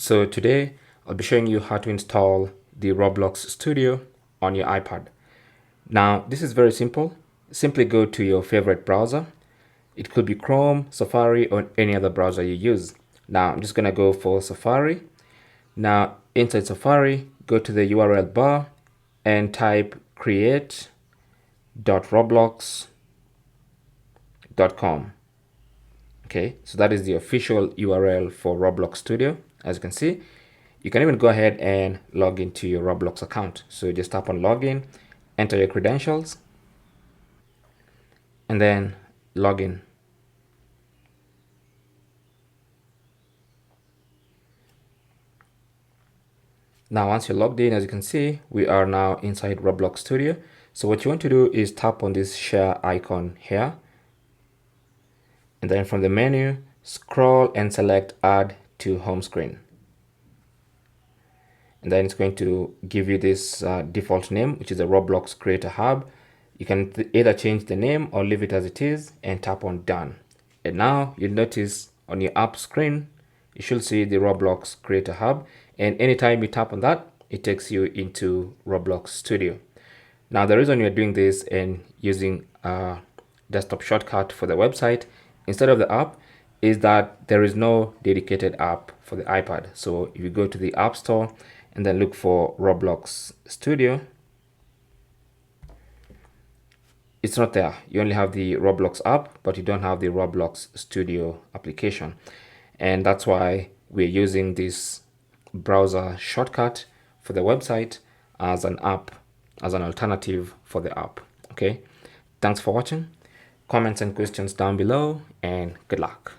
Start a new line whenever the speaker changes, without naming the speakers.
So today I'll be showing you how to install the Roblox Studio on your iPad. Now this is very simple. Simply go to your favorite browser. It could be Chrome, Safari, or any other browser you use. Now I'm just gonna go for Safari. Now inside Safari, go to the URL bar and type create.roblox.com. Okay, so that is the official URL for Roblox Studio. As you can see, you can even go ahead and log into your Roblox account. So just tap on login, enter your credentials, and then log in. Now, once you're logged in, as you can see, we are now inside Roblox Studio. So what you want to do is tap on this share icon here. And then from the menu, scroll and select add to home screen. And then it's going to give you this default name, which is a Roblox Creator Hub. You can either change the name or leave it as it is and tap on done. And now you'll notice on your app screen, you should see the Roblox Creator Hub. And anytime you tap on that, it takes you into Roblox Studio. Now, the reason you're doing this and using a desktop shortcut for the website instead of the app is that there is no dedicated app for the iPad. So if you go to the App Store and then look for Roblox Studio, it's not there. You only have the Roblox app, but you don't have the Roblox Studio application. And that's why we're using this browser shortcut for the website as an app, as an alternative for the app. Okay, thanks for watching. Comments and questions down below, and good luck.